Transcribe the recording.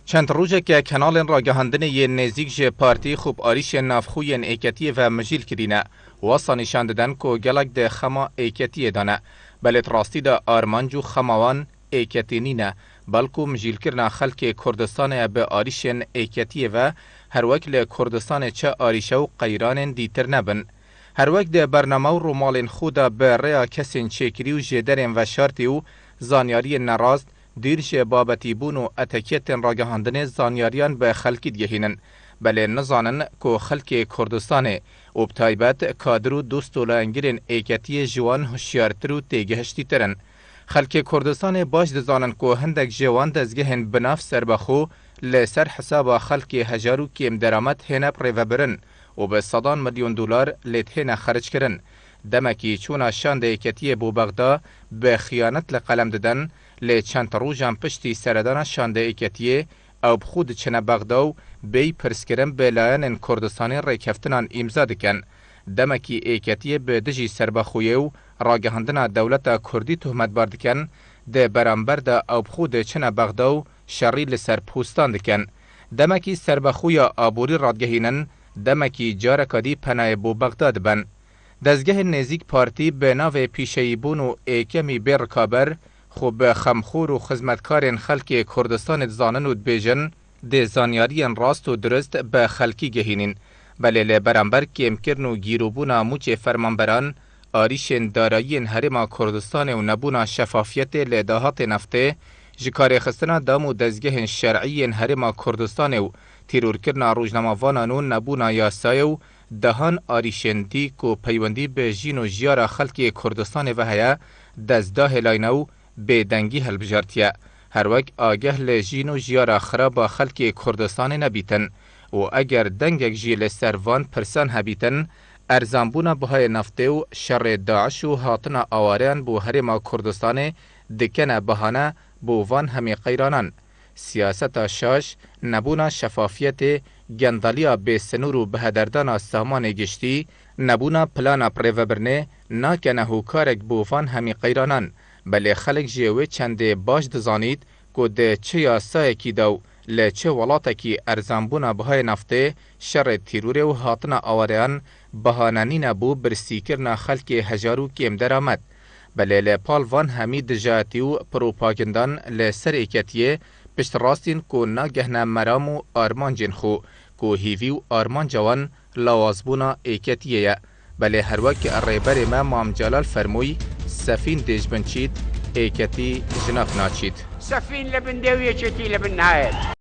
چند روزه که کنال راگهاندن ی نزدیک جه پارتی خوب آریش نافخوی ایکتی و مجیل کرینه واسه نشان دادن که گلک ده خما ایکتی دانه بلت راستی ده آرمانجو خماوان ایکتی نینه بلکو مجیل کرنا خلک کردستان به آریش ایکتی و هر وقت ل کردستان چه آریشه و قیران دیتر نبن هر وقت ده برنامه و رومال خود به ریا کسین چکری و جدرین و شرطی و زانیاری نراست دیرش بابتی بون و اتکیت راگهاندن زانیاریان به خلکی دگهینن بله نزانن که خلک کردستانه و بتایبت کادر و دوست و لانگرین ایکتی جوان هشیارتر و تیگهشتی ترن. خلک کردستان باش دزانن که هندک جوان دزگهن بناف سربخو لسر حساب خلک هجارو کم درامت هنب ریوبرن و به $100 میلیون لیت هنه خرج کرن. دمکی چون شاند ایکتی بو بغدا به خیانت لقلم ددن لی چند روزان پشتی سردان شانده ایکتیه او بخود چنه بغداو بی پرسکرم به لایان کردستانی ریکفتنان امضا دکن. دمکی ایکتیه به دجی سربخویه و راگهاندن دولت کردی تهمت باردکن ده برانبر ده او بخود چنه بغداو شری لسر پوستان دکن. دمکی سربخویا آبوری رادگهینن دمکی جارکادی پناه بو بغداد بن. دزگه نزیک پارتی به ناو پیشهیبون و ایکمی برکابر خوب خمخور و خدمتکارین خلک کردستان زانن و بیجن ده زانیارین راست و درست به خلکی گهینین بله لبرانبر کم کرن و گیروبونا موچ فرمانبران آریشن دارایین هرما کردستان و نبونا شفافیت لداهات نفته جکار خستنا دام و دزگه شرعیین هرما کردستان و تیرور کرنا روزنامه‌وانان و نبونا یاسای و دهان آریشندی کو پیوندی به جین و جیار خلک کردستان و هیا دزده لاینو به دنگی هلبجارتیه هر وقت آگه لجین و جیار خراب خلک کردستان نبیتن و اگر دنگک جیل سروان پرسان هبیتن ارزانبونا بهای نفته و شر داعش و هاتنا آواران بو هرما کردستان دکنه بهانه بو وان همی قیرانان سیاست شاش نبونا شفافیت گندالیا به سنور و بهدردان سامان گشتی نبونا پلانا پریوبرنه ناکنه هوکارک بو وان همی قیرانان بله خلق جیوه چنده باش دزانید که ده چه یاسای کی دو ل چه ولاتا ارزانبونا بهای نفته شر تیروره و هاتنا آوریان بهانانی نبو برسیکرنا خلک هجارو کم درآمد بله لپال وان همی دجاتی و پروپاگندان لسر ایکتیه پشت راستین که ناگهنا مرام و آرمان جنخو که هیوی و آرمان جوان لوازبونا ایکتیه بله هر وقت الریبر ما مام جلال فرموی سفین دیج بنچید ایکتی جناف ناچید سفین لبن دویه چتی لبن نایل